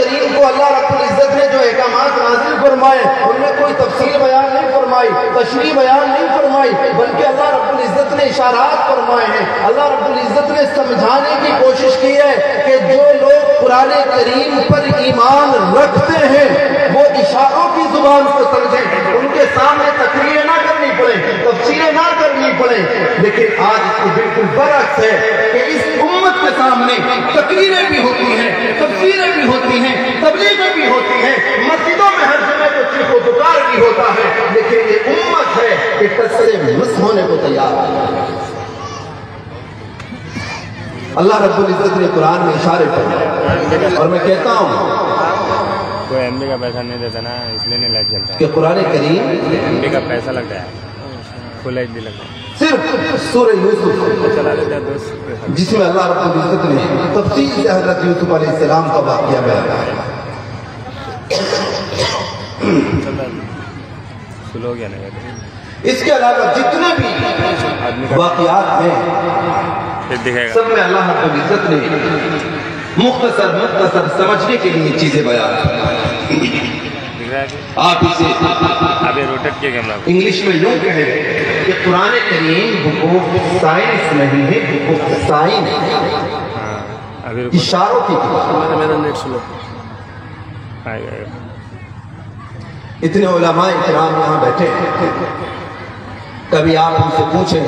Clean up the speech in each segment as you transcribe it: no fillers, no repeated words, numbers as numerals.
करीम को अल्लाह रब्बुल इज्जत ने जो अहकामात नाज़िल फरमाए उनमें कोई तफसील बयान नहीं फरमाई, तशरीह बयान नहीं फरमाई, बल्कि अल्लाह रब्बुल इज्जत ने इशारात फरमाए हैं। अल्लाह रब्बुल इज्जत ने समझाने की कोशिश की है कि जो लोग कुरान करीम पर ईमान रखते हैं वो इशारों की जुबान को समझें, उनके सामने तकरीरें ना करनी पड़े, तफसीरें ना करनी पड़े। लेकिन आज इसको बिल्कुल बरअक्स है कि इस उम्मत के सामने तकरीरें भी होती हैं, तफसीरें भी होती हैं, तबलीगें भी होती हैं, मस्जिदों में हर जगह तो चीखो पुकार भी होता है, लेकिन ये उम्मत है कि टसरे मिस होने को तैयार है। अल्लाह रब्बुल इज्जत ने कुरान में इशारे पर, और मैं कहता हूँ कोई एमबी का पैसा नहीं देता ना, इसलिए नहीं लाइट चलता कि कुरान करीम एमबी का पैसा लगता है, फुल एचडी लगता है। सिर्फ सूरह यूसुफ चला लेता है दोस्त, जिसमें अल्लाह रब्बुल इज्जत ने तफसील से हज़रत यूसुफ अलैहिस्सलाम का वाक़या बयान किया। स्लो हो गया नहीं। इसके अलावा जितने भी वाक़यात हैं सब में अल्लाह रब्बुल इज्जत ने मुख्तसर समझने के लिए चीजें बयान की। आप इसे अभी रोटेट किया कैमरा इंग्लिश में यूं कहें कि कुरान करीम बुक ऑफ साइंस नहीं है, बुक ऑफ साइन है, इशारों की किताब। मेरा नेट स्लो आएगा। इतने उलमा इकराम यहाँ बैठे, कभी आप उनसे पूछें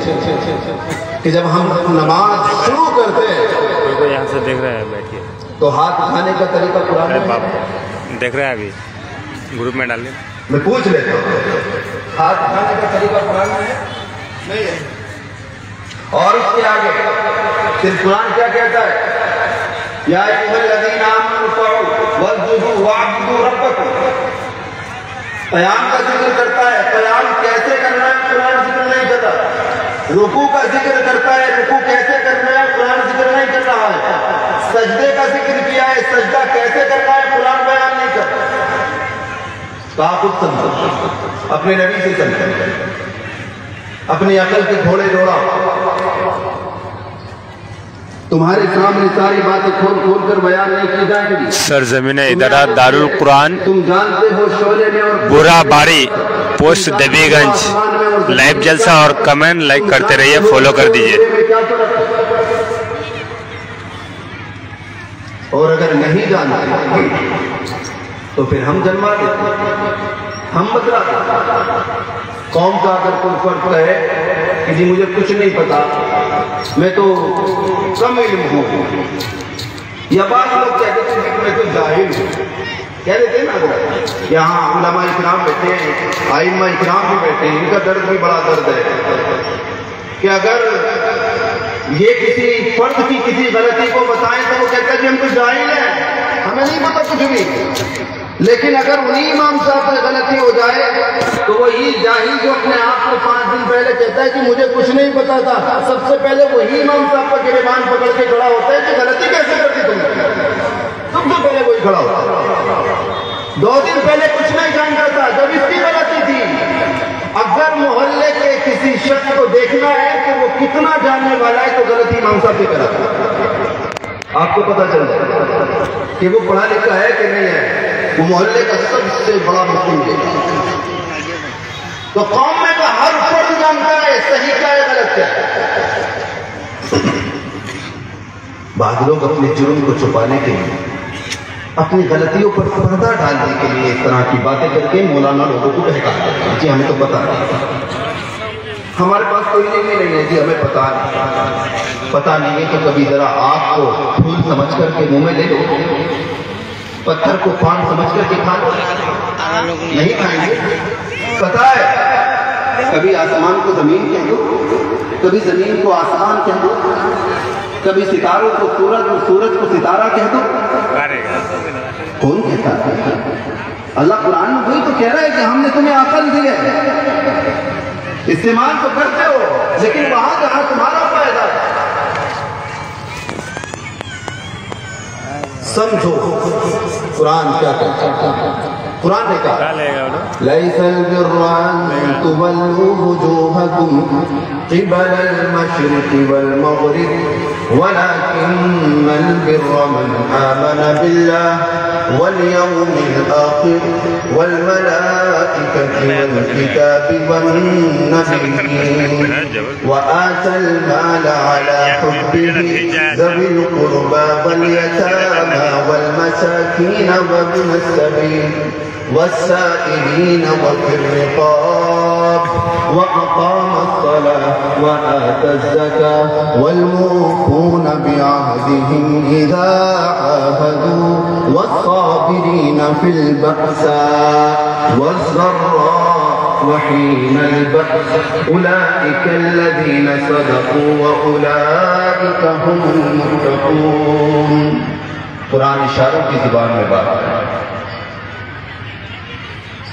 कि जब हम नमाज शुरू करते हैं कोई यहाँ से देख रहे हैं बैठिए तो हाथ उठाने का तरीका कुरान में देख रहे हैं, अभी ग्रुप में डालिए। मैं पूछ लेता हूँ, हाथ उठाने का तरीका कुरान में है? नहीं है। और उसके आगे फिर कुरान क्या कहता है? या अय्युहल्लज़ीना आमनू इरकऊ वस्जुदू वअब्दू रब्बकुम। क़याम का जिक्र करता है, क़याम कैसे करना है कुरान जिक्र नहीं करता। रुकू का जिक्र करता है, रुकू कैसे करना है कुरान जिक्र नहीं कर रहा है। सजदे का जिक्र किया है, सजदा कैसे करना है कुरान बयान नहीं करता। तो आप खुद समझो, अपने नबी से समझो, अपनी अकल के घोड़े दौड़ाओ। तुम्हारे सामने सारी बातें खोल खोल कर बयान नहीं की जाएंगी। सरजमीन इदारा दारुल कुरान, तुम जानते हो शोले में और बुरा बारी, पोस्ट दबीगंज, लाइव जलसा और कमेंट लाइक करते रहिए, फॉलो कर दीजिए। और अगर नहीं जानते तो फिर हम जन्मा देते, हम बदला देते। कौम का अगर कोई फर्क है कि जी मुझे कुछ नहीं पता, मैं तो कम इल्म हूँ, या बात लोग कहते थे कि मैं तो जाहिल हूँ, कह देते हैं ना। यहाँ उलमा इकराम बैठे हैं, आइम्मा इकराम भी बैठे हैं, इनका दर्द भी बड़ा दर्द है कि अगर ये किसी फर्द की किसी गलती को बताएं तो वो कहता है कि हम तो जाहिल हैं, हमें नहीं पता कुछ भी। लेकिन अगर उन्हीं इमाम साहब से गलती हो जाए तो वही जाहिल जो अपने आप को 5 दिन पहले कहता है कि मुझे कुछ नहीं पता था, सबसे पहले वही इमाम साहब का गिरबान पकड़ के खड़ा होता है कि गलती कैसे कर दी तुमने। सबसे पहले वही खड़ा होता है। 2 दिन पहले कुछ नहीं जानता था, जब इसकी गलती थी। अगर मोहल्ले के किसी शख्स को देखना है कि वो कितना जानने वाला है तो गलती इमाम साहब से करा, आपको पता चल जाए कि वो पढ़ा लिखा है कि नहीं है। वो मोहल्ले का सबसे बड़ा मुस्लिम है। तो कौम में का हर फर्द जानता है सही क्या है गलत क्या है। बाद लोग अपने जुर्म को छुपाने के लिए, अपनी गलतियों पर पर्दा डालने के लिए इस तरह की बातें करके मौलाना लोगों को बहका देते हैं। जी हमें तो पता नहीं, हमारे पास कोई नहीं है जी, हमें पता नहीं है। तो कभी जरा आग को फूल समझ करके मुंह में ले लो, पत्थर को पान समझ करके खा लो, नहीं खाएंगे। पता है कभी आसमान को जमीन कह दो, कभी जमीन को आसमान कह दो, कभी सितारों को सूरज और सूरज को सितारा कह दो। कौन कहता है? अल्लाह कुरान में वही तो कह रहा है कि हमने तुम्हें अकल दी है, इस्तेमाल तो करते हो, लेकिन वहां जहां तुम्हारा फायदा है समझो। कुरान क्या कहता है? कुरान ने कहा लैसल बिर्रा अन तुवल्लू वुजूहकुम क़िबलल मशरिक़ि वल मग़रिब वलाकिन्नल बिर्र मन आमन बिल्लाह वल यौमिल आखिर वल मलाइकति वल किताबि वन नबिय्यीन व आतल माल अला हुब्बिही ज़विल क़ुर्बा वल यतामा वल मसाकीन वब्नस सबील वस्साइलीन वफ़िर रिक़ाब वअक़ाम अस्सलाह वआता अज़्ज़काह वल्मूफ़ून बिअहदिहिम इज़ा आहदू वस्साबिरीन फिल बअसाऽ वज़्ज़र्राऽ वहीन अल-बअस उलाइका अल्लज़ीन सदक़ू वउलाइका हुमुल मुत्तक़ून। कुरान इशारों की ज़ुबान में बात है,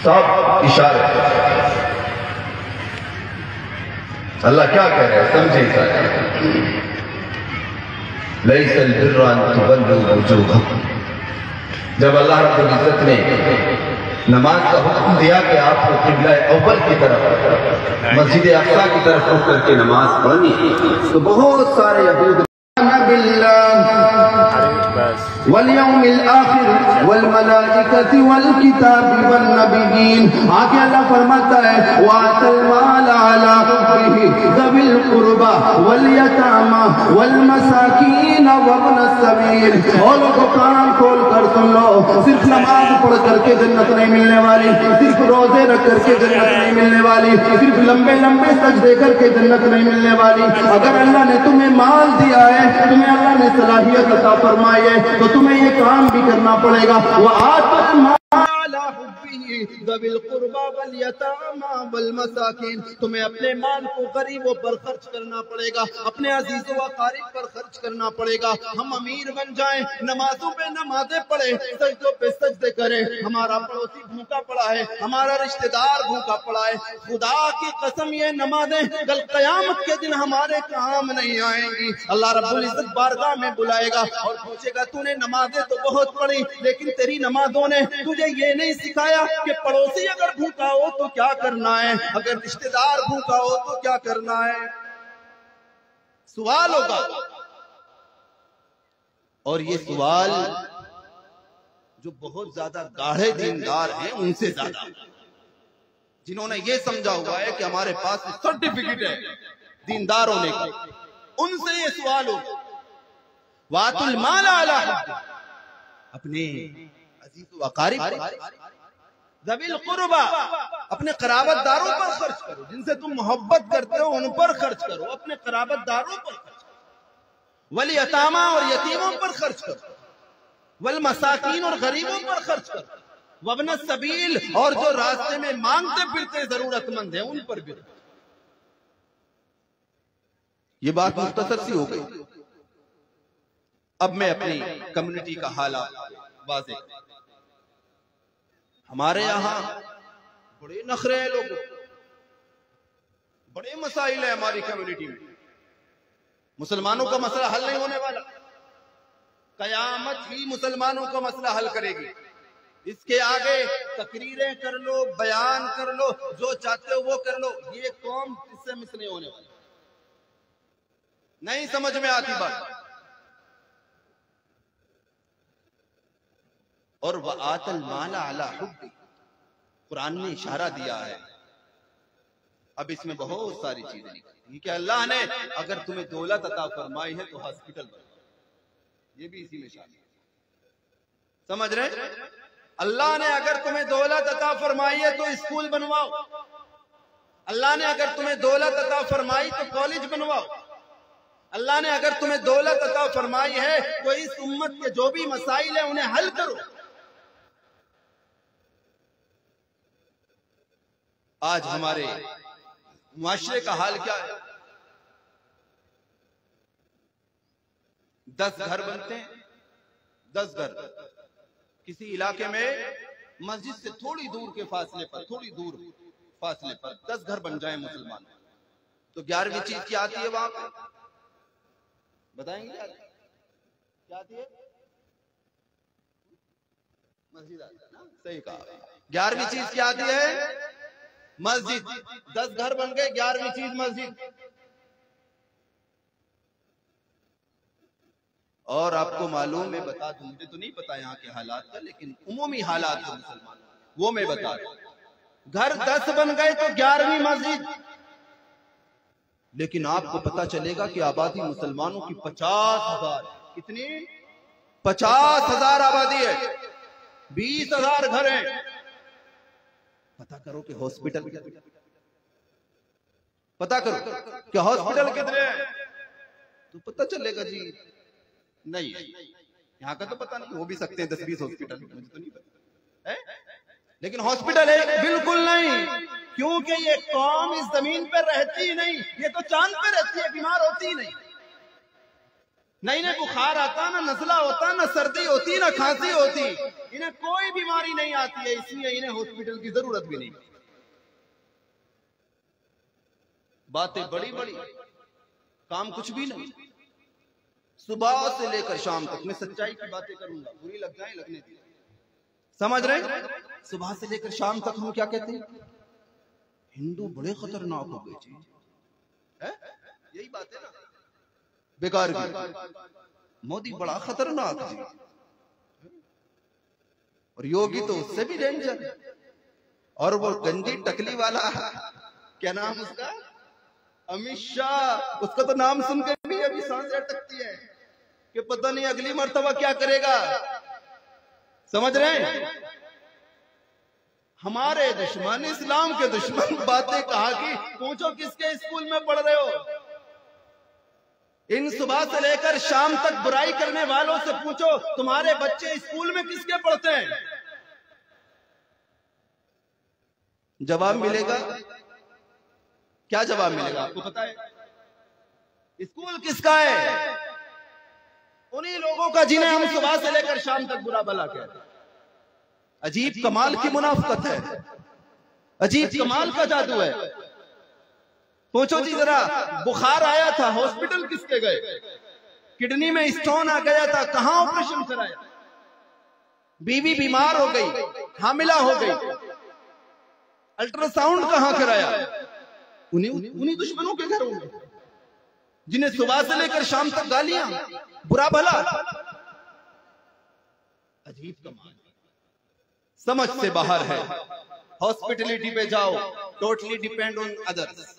सब इशारे। अल्लाह क्या कह रहे हैं समझे। लैसल बिर्रा अन तुवल्लू वुजूहकुम, जब अल्लाह रब्बुल इज्जत ने नमाज का हुक्म दिया कि आपको किबला अव्वल की तरफ मस्जिद अक़सा की तरफ रुख करके नमाज पढ़नी, तो बहुत सारे यहूद वल यौमिल आखिर वल मलाइकति वल किताबि वन नबिय्यीन। आगे अल्लाह फरमाता है वातल माल अला हुब्बिही ज़विल क़ुर्बा वल यतामा वल मसाकीन वब्नस सबील। और लोगों कान खोल कर सुन लो, सिर्फ नमाज पढ़ करके जन्नत नहीं मिलने वाली, सिर्फ रोजे रख करके जन्नत नहीं मिलने वाली, सिर्फ लंबे लंबे सजदे करके जन्नत नहीं मिलने वाली। अगर अल्लाह ने तुम्हें माल दिया है, तुम्हें अल्लाह ने सलाहियत अता फरमाई है, तो तुम्हें ये काम भी करना पड़ेगा। वो आतल माला हुब्बिही ज़विल क़ुर्बा वल यतामा वल मसाकीन, तुम्हें अपने माल को गरीबों पर खर्च करना पड़ेगा, अपने अजीज़ों व अक़ारिब पर खर्च करना पड़ेगा। हम अमीर बन जाएं, नमाजों पे नमाजें पढ़े, सजदों पे सजदे करें, हमारा पड़ोसी भूखा पड़ा है, हमारा रिश्तेदार भूखा पड़ा है, खुदा की कसम ये नमाजें कल क़यामत के दिन हमारे काम नहीं आएंगी। अल्लाह रब्बुल इज्जत बारगाह में बुलाएगा और पूछेगा तूने नमाजें तो बहुत पढ़ी, लेकिन तेरी नमाजों ने तुझे ये नहीं सिखाया कि पड़ोसी अगर भूखा हो तो क्या करना है, अगर रिश्तेदार भूखा हो तो क्या करना है। सवाल होगा, और ये सवाल जो बहुत ज्यादा गाढ़े दीनदार हैं उनसे ज्यादा, जिन्होंने ये समझा हुआ है कि हमारे पास सर्टिफिकेट है दीनदार होने का, उनसे ये सवाल होगा। वातुल माल अला हुब्बिही, अपने अजीज़ व अक़ारिब ज़विल क़ुर्बा, अपने क़राबतदारों पर खर्च करो, जिनसे तुम मोहब्बत करते हो उन पर खर्च करो, अपने क़राबतदारों पर खर्च करो। वल यतामा, और यतीमों पर खर्च करो, वल मसाकीन, और गरीबों पर खर्च करो, वब्नस सबील, और जो रास्ते में मांगते फिरते जरूरतमंद हैं उन पर भी। ये बात मुख्तसर सी हो गई। अब मैं अपनी कम्युनिटी का हालात वाज़ेह, हमारे यहाँ बड़े नखरे हैं लोगों, बड़े मसाइल है हमारी कम्युनिटी में। मुसलमानों का मसला हल नहीं होने वाला, कयामत ही मुसलमानों का मसला हल करेगी। इसके आगे तकरीरें कर लो, बयान कर लो, जो चाहते हो वो कर लो, ये कौम इससे मिस नहीं होने वाली। नहीं समझ में आती बात। और वआतल माला अला हुब्बिही, कुरान ने इशारा दिया है। अब इसमें बहुत सारी चीजें निकली कि अल्लाह ने अगर तुम्हें दौलत अता फरमाई है तो हॉस्पिटल बनवाओ, ये भी इसी में शामिल है। समझ रहे? अल्लाह ने अगर तुम्हें दौलत अता फरमाई है तो स्कूल बनवाओ, अल्लाह ने अगर तुम्हें दौलत अता फरमाई तो कॉलेज बनवाओ, अल्लाह ने अगर तुम्हें दौलत अता फरमाई है तो इस उम्मत के जो भी मसाइल है उन्हें हल करो। आज हमारे मुआशरे का हाल क्या है? 10 घर बनते हैं, 10 घर किसी इलाके में मस्जिद से थोड़ी दूर के फासले पर, थोड़ी दूर फासले पर 10 घर बन जाए मुसलमान, तो 11वीं चीज क्या आती है वहां पर? बताएंगे क्या आती है? मस्जिद आती है ना? सही कहा। 11वीं चीज क्या आती है? मस्जिद। 10 घर बन गए, 11वीं चीज मस्जिद। और आपको मालूम, मैं बता दूं, मुझे तो नहीं पता यहाँ के हालात का, लेकिन उमूमी हालात है मुसलमान वो मैं बता दूं। घर 10 बन गए तो 11वीं मस्जिद, लेकिन आपको पता चलेगा कि आबादी मुसलमानों की 50,000। कितनी? 50,000 आबादी है, 20,000 घर हैं। पता करो कि हॉस्पिटल, पता करो कि हॉस्पिटल कितने हैं, तो पता चलेगा जी नहीं है। यहाँ का तो पता नहीं, हो भी सकते हैं 10-20 हॉस्पिटल, मुझे तो नहीं पता है, लेकिन हॉस्पिटल है बिल्कुल नहीं, क्योंकि ये कौम इस जमीन पर रहती ही नहीं, ये तो चांद पे रहती है, बीमार होती ही नहीं। ना इन्हें बुखार आता, ना नजला होता, ना सर्दी होती, ना खांसी होती, इन्हें कोई बीमारी नहीं आती है, इसलिए इन्हें हॉस्पिटल की जरूरत भी नहीं। बातें बड़ी बड़ी, काम कुछ भी नहीं। सुबह से लेकर शाम तक मैं सच्चाई की बातें करूंगा, बुरी लग जाए लगने दी, समझ रहे? सुबह से लेकर शाम तक हम क्या कहते हैं? हिंदू बड़े खतरनाक हो गए जी, यही बात है ना, बेकार की। मोदी बड़ा खतरनाक जी, और योगी तो उससे भी डेंजर, और वो गंजी टकली वाला, क्या नाम उसका, अमित शाह, उसका तो नाम सुनकर भी अभी सांसें अटकती है कि पता नहीं अगली मर्तबा क्या करेगा। समझ रहे हैं? हमारे दुश्मन, इस्लाम के दुश्मन बातें कहा कि पूछो किसके स्कूल में पढ़ रहे हो। इन सुबह से लेकर शाम तक बुराई करने वालों से पूछो तुम्हारे बच्चे स्कूल में किसके पढ़ते हैं, जवाब मिलेगा। क्या जवाब मिलेगा आपको पता है? स्कूल किसका है? उन्हीं लोगों का जिन्हें हम सुबह से लेकर शाम तक बुरा भला कहते हैं। अजीब कमाल की मुनाफकत है, अजीब कमाल का जादू है। पूछो जी जरा, बुखार आया था, हॉस्पिटल किसके गए? किडनी में स्टोन आ गया था, कहां ऑपरेशन कराया? बीवी बीमार हो गई, हामिला हो गई, अल्ट्रासाउंड कहां कराया? उन्हीं दुश्मनों के घरों में, जिन्हें सुबह से लेकर शाम तक गालियां, बुरा भला। अजीब कमाल, समझ से बाहर है। हॉस्पिटलिटी पे जाओ, totally depend on others.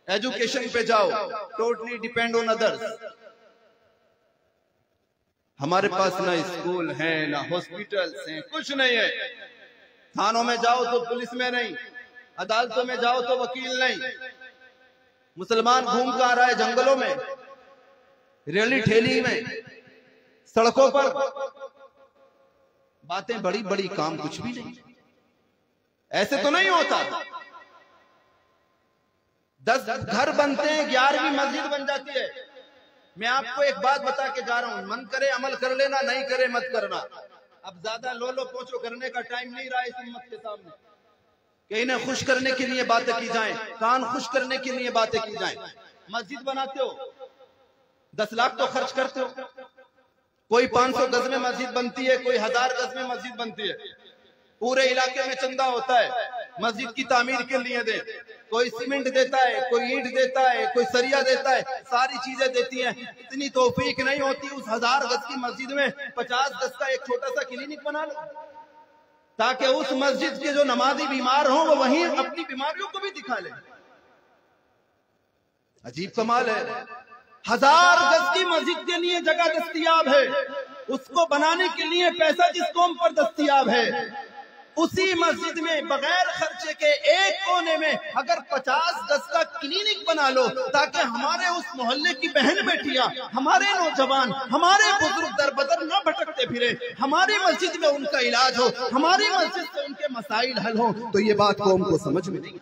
Education पे जाओ, टोटली डिपेंड ऑन अदर्स। हमारे पास ना स्कूल है, ना हॉस्पिटल्स हैं, कुछ नहीं है। थानों में जाओ तो पुलिस में नहीं, अदालतों में जाओ तो वकील नहीं। मुसलमान घूम कर आ रहा है जंगलों में, रेली ठेली में, सड़कों पर, बातें बड़ी बड़ी, काम कुछ भी नहीं। ऐसे तो नहीं होता। 10 घर बनते हैं, 11वीं मस्जिद बन जाती है। मैं आपको एक बात बता के जा रहा हूं, मन करे अमल कर लेना, नहीं करे मत करना। अब ज्यादा लो पोछो करने का टाइम नहीं रहा इस उम्मत के सामने कि इन्हें खुश करने के लिए बातें की जाएं, कान खुश करने के लिए बातें की जाएं। मस्जिद बनाते हो, 10 लाख तो खर्च करते हो, कोई 500 गज में मस्जिद बनती है, कोई 1000 गज में मस्जिद बनती है। पूरे इलाके में चंदा होता है मस्जिद की तामीर के लिए दे, कोई सीमेंट देता है, कोई ईंट देता है, कोई सरिया देता है, सारी चीजें देती हैं। इतनी तौफीक नहीं होती उस 1000 गज की मस्जिद में 50 गज का एक छोटा सा क्लिनिक बना लो, ताकि उस मस्जिद के जो नमाजी बीमार हों वो वहीं अपनी बीमारियों को भी दिखा ले। अजीब कमाल है। 1000 गज की मस्जिद के लिए जगह दस्तयाब है, उसको बनाने के लिए पैसा जिस कौम पर दस्तयाब है, उसी मस्जिद में बगैर खर्चे के एक कोने में अगर 50 गज का क्लिनिक बना लो, ताकि हमारे उस मोहल्ले की बहन बेटियां, हमारे नौजवान, हमारे बुजुर्ग दर बदर न भटकते फिरे, हमारी मस्जिद में उनका इलाज हो, हमारी मस्जिद से उनके मसाइल हल हो, तो ये बात कौम को समझ में नहीं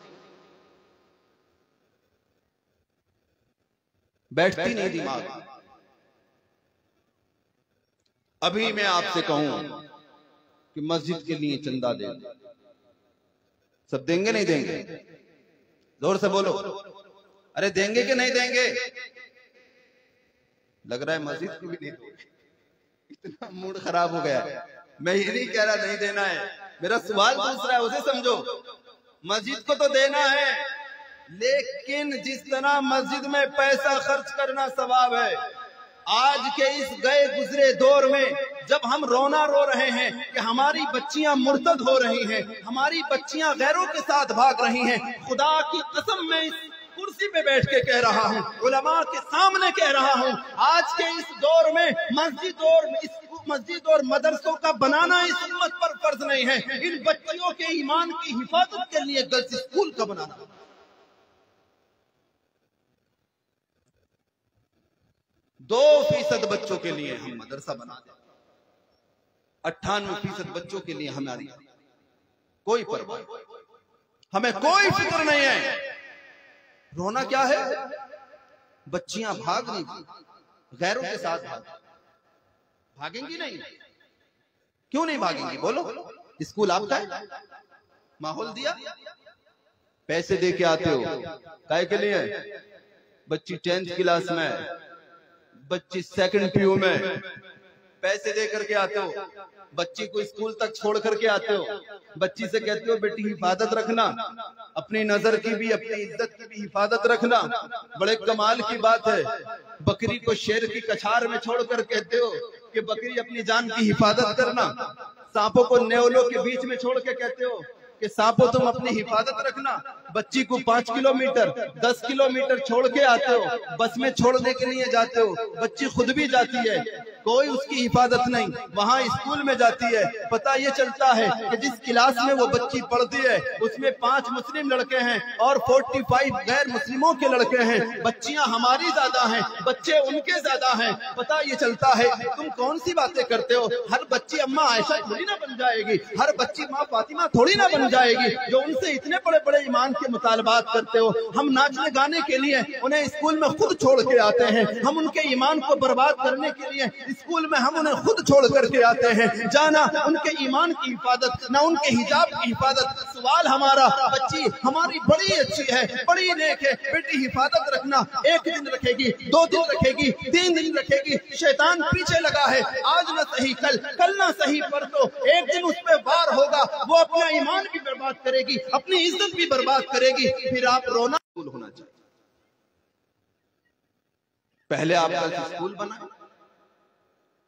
बैठती, नहीं दिमाग। अभी मैं आपसे कहूं कि मस्जिद के लिए चंदा दे, सब देंगे नहीं देंगे? जोर से बोलो, अरे देंगे कि नहीं देंगे? लग रहा है मस्जिद को भी नहीं दोगे, इतना मूड खराब हो गया। मैं ये नहीं कह रहा नहीं देना है, मेरा सवाल दूसरा है, उसे समझो। मस्जिद को तो देना है, लेकिन जिस तरह मस्जिद में पैसा खर्च करना सवाब है, आज के इस गए गुजरे दौर में जब हम रोना रो रहे हैं कि हमारी बच्चियां मुर्तद हो रही हैं, हमारी बच्चियां गैरों के साथ भाग रही हैं, खुदा की कसम मैं इस कुर्सी पे बैठ के कह रहा हूँ, उलमा के सामने कह रहा हूँ, आज के इस दौर में मस्जिद और मदरसों का बनाना इस उम्मत पर फर्ज नहीं है, इन बच्चियों के ईमान की हिफाजत के लिए गर्ल्स स्कूल का बनाना। 2% बच्चों के लिए हम मदरसा बना दें, 98% बच्चों के लिए हमारी कोई परवाह, हमें कोई फिक्र नहीं है। रोना क्या है? बच्चियां भाग नहीं, गैरों के साथ भागेंगी नहीं। क्यों नहीं भागेंगी बोलो? स्कूल आपका है, माहौल दिया, पैसे दे के आते हो, काय के लिए? बच्ची 10th क्लास में, बच्ची 2nd PU में, पैसे दे करके आते हो, बच्ची को स्कूल तक छोड़ करके आते हो, बच्ची से कहते हो बेटी हिफाजत रखना, अपनी नजर की भी अपनी इज्जत की भी हिफाजत रखना। बड़े कमाल की बात है, बकरी को शेर की कछार में छोड़कर कहते हो कि बकरी अपनी जान की हिफाजत करना, सांपों को नेवलों के बीच में छोड़ के कहते हो कि सांपों तुम अपनी हिफाजत रखना। बच्ची को 5 किलोमीटर 10 किलोमीटर छोड़ के आते हो, बस में छोड़ने के लिए जाते हो, बच्ची खुद भी जाती है, कोई उसकी हिफाजत नहीं, वहां स्कूल में जाती है, पता ये चलता है कि जिस क्लास में वो बच्ची पढ़ती है उसमें 5 मुस्लिम लड़के हैं और 45 गैर मुस्लिमों के लड़के हैं। बच्चियां हमारी ज्यादा हैं, बच्चे उनके ज्यादा हैं, पता ये चलता है। तुम कौन सी बातें करते हो? हर बच्ची अम्मा आयशा थोड़ी ना बन जाएगी, हर बच्ची माँ फातिमा थोड़ी ना बन जाएगी, जो उनसे इतने बड़े बड़े ईमान के मुतालबात करते हो। हम नाचने गाने के लिए उन्हें स्कूल में खुद छोड़ के आते हैं, हम उनके ईमान को बर्बाद करने के लिए स्कूल में हम उन्हें खुद छोड़ करके आते हैं। जाना उनके ईमान की हिफाजत, ना उनके हिजाब की हिफाजत। सवाल हमारा, बच्ची हमारी बड़ी अच्छी है, बड़ी नेक है, बेटी हिफाजत रखना। 1 दिन रखेगी, 2 दिन रखेगी, 3 दिन रखेगी, शैतान पीछे लगा है, आज न सही कल न सही परसों एक दिन उस पर वार होगा, वो अपना ईमान भी बर्बाद करेगी, अपनी इज्जत भी बर्बाद करेगी। फिर आप रोना होना चाहिए। पहले आप गर्ल्स स्कूल बनाए,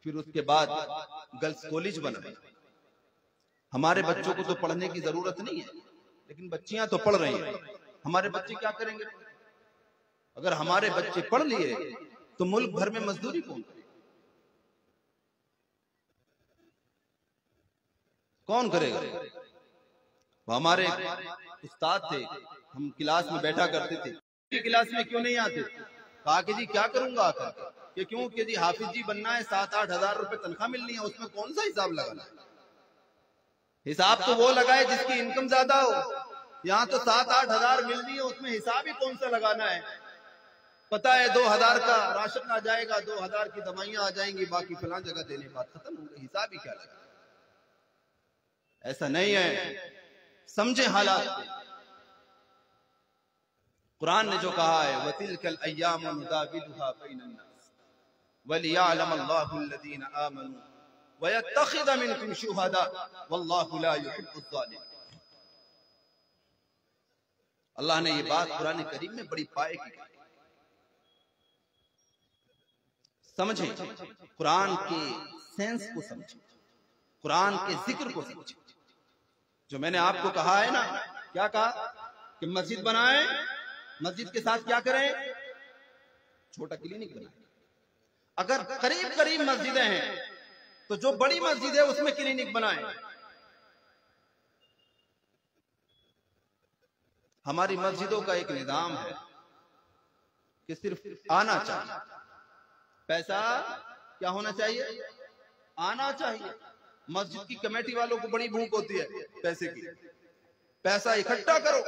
फिर उसके बाद गर्ल्स कॉलेज बनाए। हमारे बच्चों को तो पढ़ने की जरूरत नहीं है, लेकिन बच्चियां तो पढ़ रही हैं। हमारे बच्चे क्या करेंगे? अगर हमारे बच्चे पढ़ लिए तो मुल्क भर में मजदूरी कौन करेगा? कौन करेगा? हमारे उस्ताद थे, हम क्लास में बैठा करते थे, क्लास में क्यों नहीं आते? कहा कि जी क्या करूंगा आकर कि क्यों कि जी हाफिज जी बनना है, 7-8 हजार रुपए तनख्वाह मिलनी है, उसमें कौन सा हिसाब लगाना है? हिसाब तो वो लगाए जिसकी इनकम ज्यादा हो। यहाँ तो 7-8 हजार मिल रही है, उसमें हिसाब ही कौन सा लगाना है? पता है 2000 का राशन आ जाएगा, 2000 की दवाइयां आ जाएंगी, बाकी फलां जगह देने, बात खत्म हो गई, हिसाब ही क्या लगा? ऐसा नहीं है, समझे हालात। कुरान ने जो कहा है, वतिलकल अय्यामु नुदाविलुहा बैनन्नास वलियअलम अल्लाहुल्लज़ीना आमनू वयत्तखिज़ मिनकुम शुहदा वल्लाहु ला युहिब्बुज़ ज़ालिमीन। अल्लाह ने ये बात कुरान करीम में बड़ी पाए की समझे, कुरान के सेंस को समझे, कुरान के जिक्र को समझे। जो मैंने आपको कहा है ना, क्या कहा कि मस्जिद बनाए, मस्जिद के साथ क्या करें? छोटा क्लिनिक बनाए। अगर करीब करीब मस्जिदें हैं तो जो बड़ी मस्जिद है उसमें क्लिनिक बनाए। हमारी मस्जिदों का एक निजाम है कि सिर्फ आना चाहिए, पैसा क्या होना चाहिए? आना चाहिए। मस्जिद की कमेटी वालों को बड़ी भूख होती है पैसे की, पैसा इकट्ठा करो,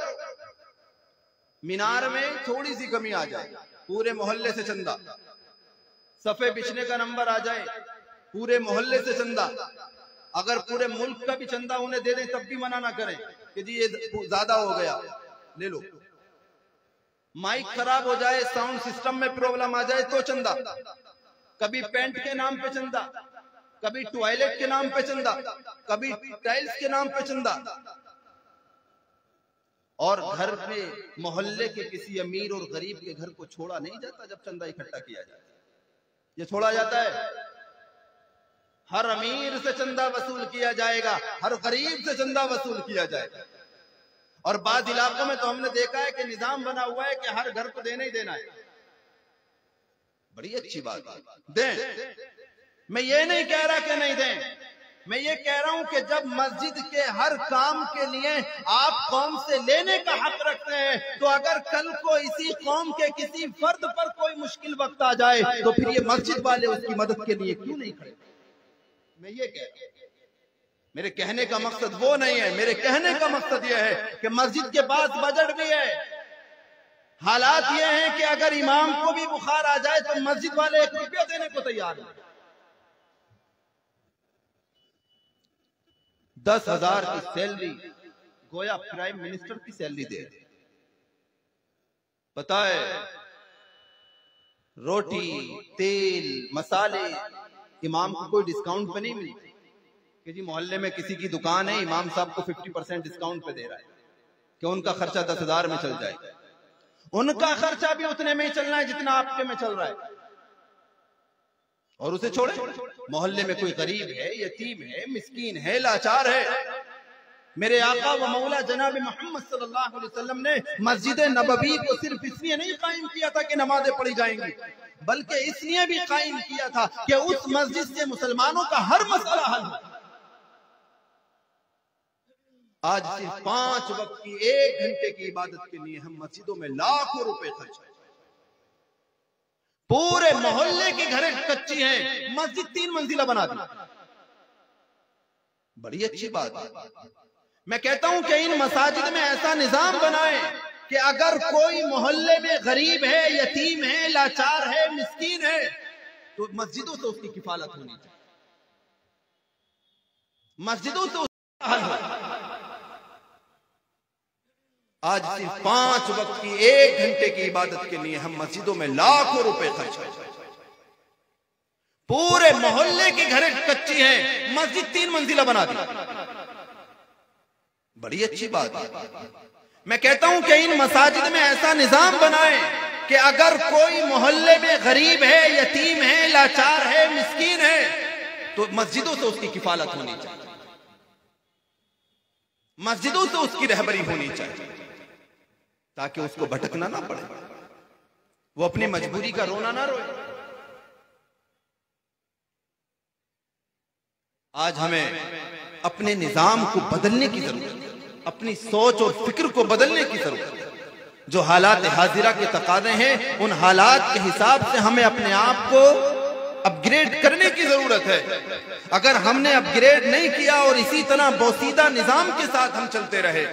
मीनार में थोड़ी सी कमी आ जाए, पूरे मोहल्ले से चंदा, सफे बिछने का नंबर आ जाए, पूरे मोहल्ले से चंदा। अगर पूरे मुल्क का भी चंदा उन्हें दे दें तब भी मना ना करें कि जी ये ज्यादा हो गया, ले लो। माइक खराब हो जाए, साउंड सिस्टम में प्रॉब्लम आ जाए तो चंदा, कभी पेंट के नाम पे चंदा, कभी टॉयलेट के नाम पे चंदा, कभी टाइल्स के नाम पे चंदा। और घर पे मोहल्ले के किसी अमीर और गरीब के घर को छोड़ा नहीं जाता जब चंदा इकट्ठा किया जाता। ये छोड़ा जाता है। हर अमीर से चंदा वसूल किया जाएगा, हर गरीब से चंदा वसूल किया जाएगा। और बाद इलाकों में तो हमने देखा है कि निजाम बना हुआ है कि हर घर को देना ही देना है। बड़ी अच्छी बात है, दें। मैं ये नहीं कह रहा कि नहीं दें, मैं ये कह रहा हूं कि जब मस्जिद के हर काम के लिए आप कौम से लेने का हक रखते हैं, तो अगर कल को इसी कौम के किसी फर्द पर कोई मुश्किल वक्त आ जाए तो फिर ये मस्जिद वाले उसकी मदद के लिए क्यों नहीं खड़े? मैं ये कह रहा हूं, मेरे कहने का मकसद वो नहीं है। मेरे कहने का मकसद यह है कि मस्जिद के पास बजट भी है। हालात ये हैं कि अगर इमाम को भी बुखार आ जाए तो मस्जिद वाले 1 रुपया देने को तैयार हैं। 10,000 की सैलरी गोया प्राइम मिनिस्टर की सैलरी दे रहे। पता है, रोटी, तेल, मसाले इमाम को कोई डिस्काउंट पे नहीं मिलती कि जी मोहल्ले में किसी की दुकान है, इमाम साहब को 50% डिस्काउंट पे दे रहा है कि उनका खर्चा 10,000 में चल जाए। उनका खर्चा भी उतने में ही चलना है जितना आपके में चल रहा है। और उसे छोड़े, मोहल्ले में कोई गरीब है, यतीम है, मिस्कीन है, लाचार है। मेरे आका व मौला जनाब मोहम्मद सल्लल्लाहु अलैहि वसल्लम ने मस्जिद नबवी को सिर्फ इसलिए नहीं कायम किया था कि नमाजें पढ़ी जाएंगी, बल्कि इसलिए भी कायम किया था कि उस मस्जिद से मुसलमानों का हर मसला हल हो। आज सिर्फ 5 वक्त की 1 घंटे की इबादत के लिए हम मस्जिदों में लाखों रुपए खर्च करते हैं। पूरे मोहल्ले की घरें कच्ची हैं, मस्जिद 3 मंजिला बना दी। बड़ी अच्छी बात है। मैं कहता हूं कि इन मसाजिद में ऐसा निजाम बनाए कि अगर कोई मोहल्ले में गरीब है, यतीम है, लाचार है, मिस्कीन है, तो मस्जिदों से उसकी किफालत होनी चाहिए, मस्जिदों से उसका हल हो। आज सिर्फ 5 वक्त की 1 घंटे की इबादत के लिए हम मस्जिदों में लाखों रुपए खर्च करते हैं। पूरे मोहल्ले की घरें कच्ची हैं, मस्जिद 3 मंजिला बना दी। बड़ी अच्छी बात है। मैं कहता हूं कि इन मसाजिद में ऐसा निजाम बनाए कि अगर कोई मोहल्ले में गरीब है, यतीम है, लाचार है, मिस्कीन है, तो मस्जिदों से उसकी किफालत होनी चाहिए, मस्जिदों से उसकी रहबरी होनी चाहिए, ताकि उसको भटकना ना पड़े, वो अपनी मजबूरी का रोना ना रोए। आज हमें अपने निजाम को बदलने की जरूरत है, अपनी सोच और फिक्र को बदलने की जरूरत है। जो हालात हाजिरा के तकाज़े हैं, उन हालात के हिसाब से हमें अपने आप को अपग्रेड करने की जरूरत है। अगर हमने अपग्रेड नहीं किया और इसी तरह बोसीदा निजाम के साथ हम चलते रहे,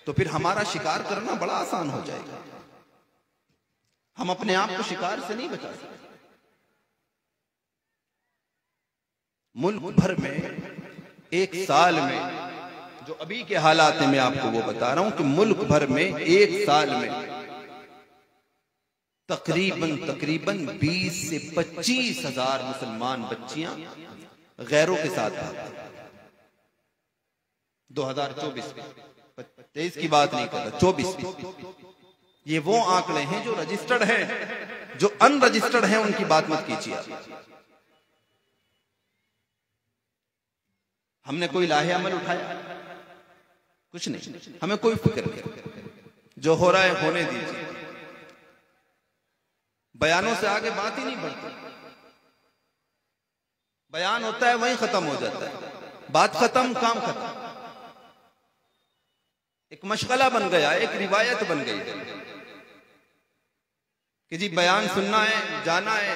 तो फिर हमारा शिकार करना बड़ा आसान हो जाएगा। हम अपने आप को शिकार से नहीं बचा सकते। मुल्क भर में 1 साल में, जो अभी के हालात में आपको वो बता रहा हूं कि मुल्क भर में 1 साल में तकरीबन 20 से 25 हजार मुसलमान बच्चियां गैरों के साथ भागती। 2024 में, 23 की बात नहीं कर रहा, 24 में। ये वो आंकड़े हैं जो रजिस्टर्ड हैं, जो अनरजिस्टर्ड हैं उनकी बात मत कीजिए। हमने कोई लाहे अमल उठाया? कुछ नहीं, हमें कोई फिक्र नहीं। जो हो रहा है होने दीजिए। बयानों से आगे बात ही नहीं बढ़ती। बयान होता है वहीं खत्म हो जाता है, बात खत्म, काम खत्म। एक मशगला बन गया, एक रिवायत बन गई कि जी बयान सुनना है, जाना है,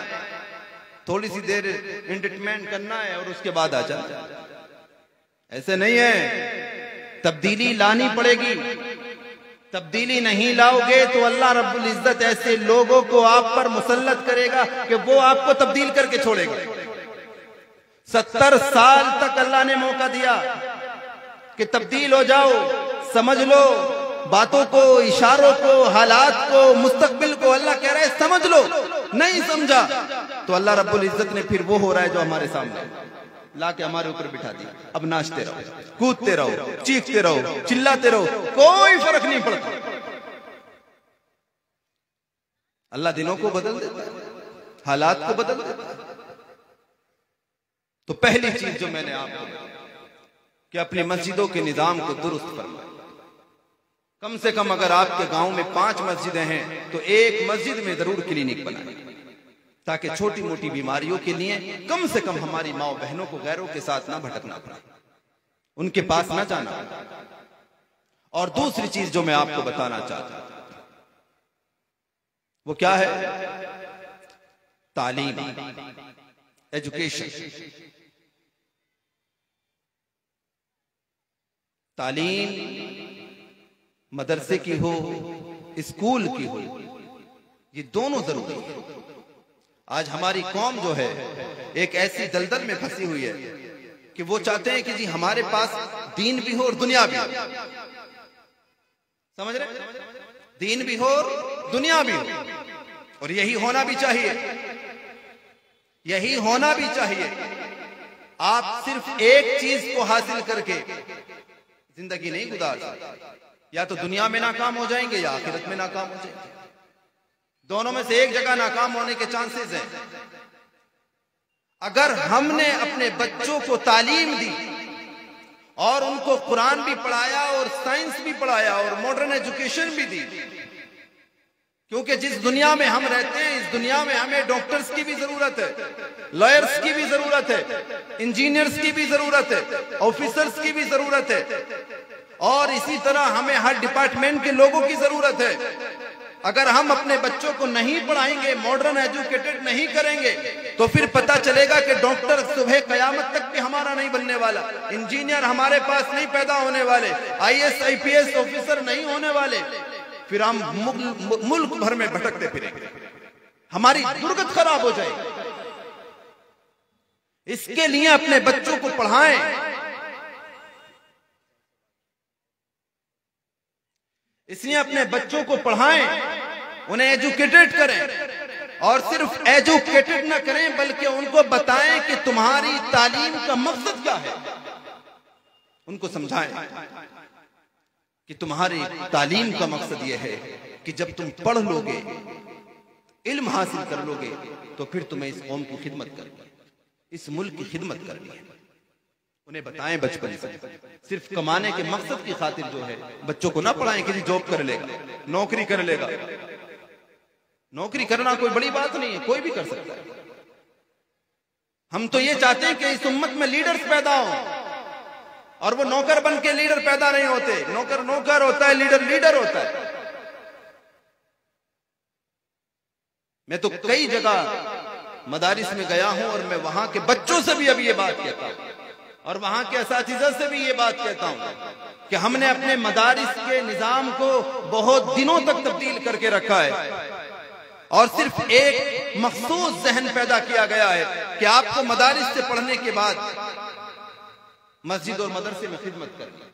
थोड़ी सी देर एंटरटेनमेंट करना है और उसके बाद आ जाना। ऐसे नहीं है, तब्दीली लानी पड़ेगी। तब्दीली नहीं लाओगे तो अल्लाह रब्बुल इज्जत ऐसे लोगों को आप पर मुसल्लत करेगा कि वो आपको तब्दील करके छोड़ेगा। 70 साल तक अल्लाह ने मौका दिया कि तब्दील हो जाओ, समझ लो बातों को, इशारों को, हालात को, मुस्तकबिल को। अल्लाह कह रहा है समझ लो, नहीं समझा तो अल्लाह रब्बुल इज्जत ने फिर वो हो रहा है जो हमारे सामने ला के हमारे ऊपर बिठा दिया। अब नाचते रहो, कूदते रहो, चीखते रहो, चिल्लाते रहो, कोई फर्क नहीं पड़ता। अल्लाह दिनों को बदल देता है। हालात को बदल देता है। तो पहली चीज जो मैंने आपको कि अपनी मस्जिदों के निजाम को दुरुस्त फरमाएं। कम से कम अगर आपके गांव में 5 मस्जिदें हैं तो एक मस्जिद में जरूर क्लिनिक बनाएं, ताकि छोटी मोटी बीमारियों के लिए कम से कम हमारी माओ बहनों को गैरों के साथ ना भटकना पड़े, उनके पास ना जाना पड़े। और दूसरी चीज जो मैं आपको बताना चाहता हूं वो क्या है? तालीम, एजुकेशन। तालीम मदरसे की हो, स्कूल की हो, ये दोनों जरूरी है। आज हमारी कौम जो है एक ऐसी दलदल में फंसी हुई है कि वो चाहते हैं कि जी हमारे पास दीन भी हो और दुनिया भी हो। समझ रहे? दीन भी हो और दुनिया भी हो, और यही होना भी चाहिए, यही होना भी चाहिए। आप सिर्फ एक चीज को हासिल करके जिंदगी नहीं गुजार सकते। या तो दुनिया में नाकाम हो जाएंगे या आखिरत में नाकाम हो जाएंगे। दोनों में से एक जगह नाकाम होने के चांसेस हैं। अगर हमने अपने बच्चों को तालीम दी और उनको कुरान भी पढ़ाया और साइंस भी पढ़ाया और मॉडर्न एजुकेशन भी दी, क्योंकि जिस दुनिया में हम रहते हैं इस दुनिया में हमें डॉक्टर्स की भी जरूरत है, लॉयर्स की भी जरूरत है, इंजीनियर्स की भी जरूरत है, ऑफिसर्स की भी जरूरत है, और इसी तरह हमें हर डिपार्टमेंट के लोगों की जरूरत है। अगर हम अपने बच्चों को नहीं पढ़ाएंगे, मॉडर्न एजुकेटेड नहीं करेंगे, तो फिर पता चलेगा कि डॉक्टर सुबह कयामत तक भी हमारा नहीं बनने वाला, इंजीनियर हमारे पास नहीं पैदा होने वाले, आईएएस आईपीएस ऑफिसर नहीं होने वाले। फिर हम मुल्क भर में भटकते फिरेंगे, हमारी दुर्गत खराब हो जाएगी। इसके लिए अपने बच्चों को पढ़ाएं, इसलिए अपने बच्चों को पढ़ाएं, उन्हें एजुकेटेड करें, और सिर्फ एजुकेटेड ना करें बल्कि उनको बताएं कि तुम्हारी तालीम का मकसद क्या है। उनको समझाएं कि तुम्हारी तालीम का मकसद यह है कि जब तुम पढ़ लोगे, इल्म हासिल कर लोगे, तो फिर तुम्हें इस कौम की खिदमत करनी है, इस मुल्क की खिदमत करनी है। उन्हें बताएं बचपन से, सिर्फ कमाने के मकसद की खातिर जो है बच्चों को ना पढ़ाएं कि जॉब कर लेगा, नौकरी कर लेगा। नौकरी करना कोई बड़ी बात नहीं है, कोई भी कर सकता है। हम तो ये चाहते हैं कि इस उम्मत में लीडर्स पैदा हो, और वो नौकर बन के लीडर पैदा नहीं होते। नौकर नौकर होता है, लीडर लीडर होता है। मैं तो कई जगह मदारिस में गया हूं और मैं वहां के बच्चों से भी अभी ये बात कहता हूं, और वहां के असातिज़ा से भी ये बात कहता हूं कि हमने अपने मदारिस के निजाम को बहुत दिनों तक तब्दील करके रखा है, और सिर्फ एक मखसूस जहन पैदा किया गया है कि आपको मदारिस से पढ़ने के बाद मस्जिद और मदरसे में खिदमत करनी।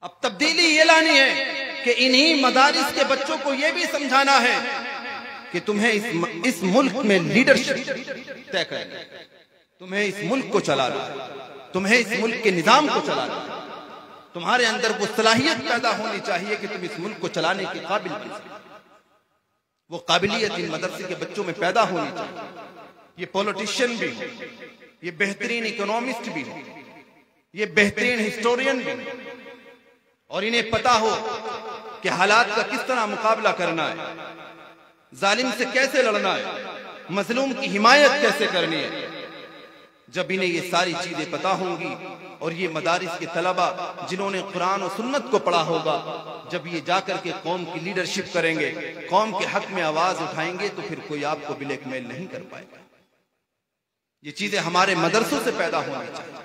अब तब्दीली ये लानी है कि इन्हीं मदारिस के बच्चों को ये भी समझाना है कि तुम्हें इस मुल्क में लीडरशिप तय करनी है, तुम्हें इस मुल्क को चलाना, तुम्हें इस मुल्क के निजाम को चलाना, तुम्हारे अंदर वो सलाहियत पैदा होनी चाहिए कि तुम इस मुल्क को चलाने के काबिल बन सको। वो काबिलियत इन मदरसे के बच्चों में पैदा होनी चाहिए। ये पॉलिटिशियन भी हो, ये बेहतरीन इकोनॉमिस्ट भी हो, ये बेहतरीन हिस्टोरियन भी हो, और इन्हें पता हो कि हालात का किस तरह मुकाबला करना है, जालिम से कैसे लड़ना है, मजलूम की हिमायत कैसे करनी है। जब इन्हें ये सारी चीजें पता होंगी, और ये मदारिस के तलबा जिन्होंने कुरान और सुन्नत को पढ़ा होगा, जब ये जाकर के कौम की लीडरशिप करेंगे, कौम के हक में आवाज उठाएंगे, तो फिर कोई आपको ब्लैकमेल नहीं कर पाएगा। ये चीजें हमारे मदरसों से पैदा होनी चाहिए,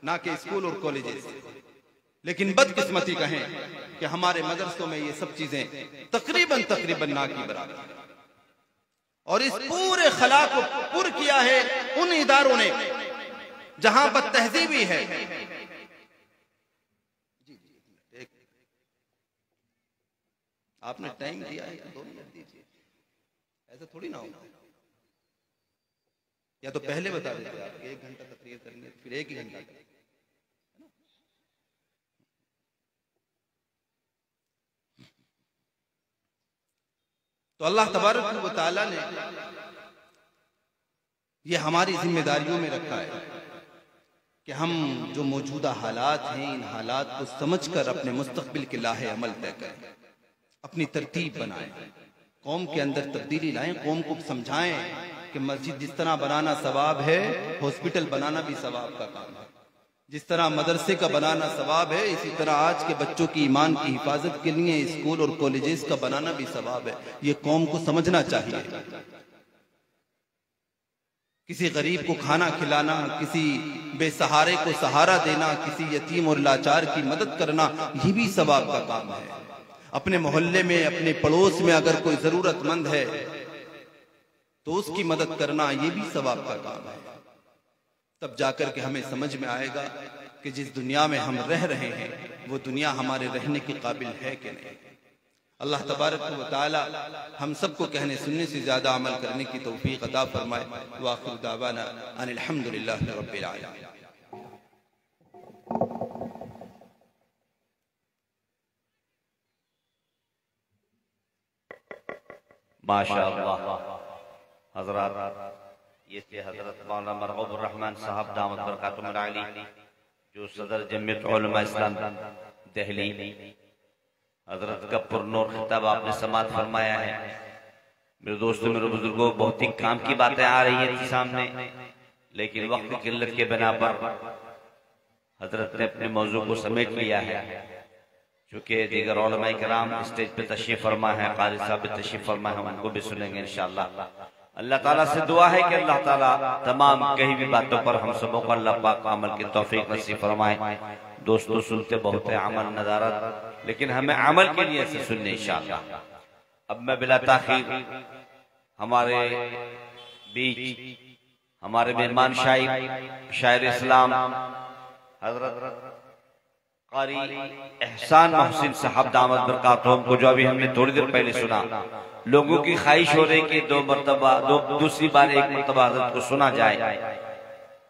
ना कि स्कूल और कॉलेजेस से। लेकिन बदकिस्मती कहें कि हमारे मदरसों में ये सब चीजें तकरीबन ना की बराबर, और इस पूरे खला को पुर किया है उन इदारों ने जहां बदतहजीबी है। आपने टाइम दिया है, 2 मिनट दीजिए, ऐसा थोड़ी ना होगा। या तो पहले बता देते आप 1 घंटा तकरीर करेंगे, फिर 1 ही घंटा करेंगे। तो अल्लाह तबारक व तआला ने ये हमारी जिम्मेदारियों में रखा है कि हम जो मौजूदा हालात हैं, इन हालात को समझकर अपने मुस्तकबिल के लाहे अमल तय करें, अपनी तरतीब बनाएं, कौम के अंदर तब्दीली लाएं, कौम को समझाएं कि मस्जिद जिस तरह बनाना सवाब है, हॉस्पिटल बनाना भी सवाब का काम है। जिस तरह मदरसे का बनाना सवाब है, इसी तरह आज के बच्चों की ईमान की हिफाजत के लिए स्कूल और कॉलेजेस का बनाना भी सवाब है। ये कौम को समझना चाहिए। किसी गरीब को खाना खिलाना, किसी बेसहारे को सहारा देना, किसी यतीम और लाचार की मदद करना, ये भी सवाब का काम है। अपने मोहल्ले में, अपने पड़ोस में अगर कोई जरूरतमंद है तो उसकी मदद करना, ये भी सवाब का काम है। तब जाकर के हमें समझ में आएगा कि जिस दुनिया में हम रह रहे हैं वो दुनिया हमारे रहने के काबिल है कि नहीं। अल्लाह तबारक व तआला हम सबको कहने सुनने से ज्यादा अमल करने की तौफीक अता फरमाए। व आखिर दावाना अनिल हम्दुलिल्लाहि रब्बिल आलमीन। माशाअल्लाह। हज़रात, ये थे हजरत मौलाना मरगूब रहमान साहब दामत बरकातुहुल आली, जो सदर जमीयत उलमा इस्लाम दिल्ली। हजरत का पुरनूर खिताब आपने समात फरमाया है। मेरे दोस्तों, मेरे बुजुर्गों, बहुत ही काम की बातें आ रही हैं सामने, लेकिन वक्त की किल्लत के बिना पर हजरत ने अपने मौजू को समेट लिया है। चूंकि दीगर उलमा किराम स्टेज पे तशरीफ फरमा है, कारी साहब तशरीफ फरमा है, उनको भी सुनेंगे इंशाअल्लाह। अल्लाह ताला से दुआ है कि अल्लाह ताला तमाम कही भी बातों पर हम सबों को अल्लाह पाक अमल की तौफीक नसीब फरमाए। दोस्तों, सुनते बहुत है अमल नदारत, लेकिन हमें अमल के लिए से सुनने इंशाअल्लाह। अब मैं बिला ताखीर हमारे बीच हमारे मेहमान शायर इस्लाम हजरत कारी एहसान मोहसिन साहब दामत बरकातुहुम को, जो अभी हमने थोड़ी देर पहले सुना, लोगों की ख्वाहिश हो रही कि दूसरी बार एक मरतबा हजरत को सुना जाए,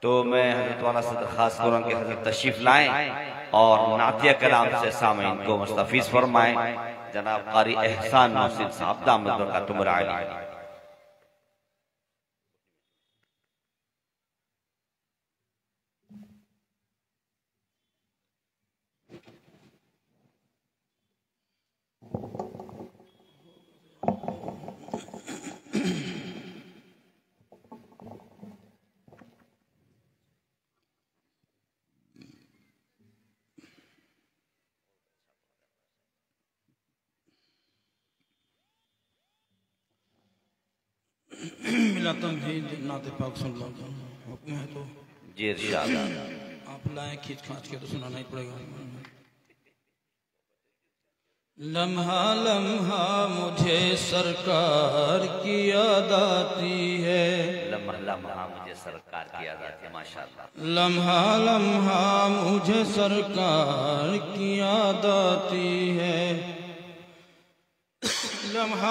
तो मैं हजरत वाला से दरखास्त करूँ कि हजरत तशरीफ लाएं और नातिया कलाम से सामईन को मुस्तफीज फरमाएं। जनाब कारी एहसान मोहसिन साहब दामत बरकातुहुम आली। नाते पाक सुन लो, हुक्म है तो जी इरशाद। आप लाए खींच खांच के तो सुनाना ही पड़ेगा। लम्हा लम्हा मुझे सरकार की याद आती है, लम्हा लम्हा मुझे सरकार की याद आती है। माशाअल्लाह। लम्हा लम्हा मुझे सरकार की याद आती है, लम्हा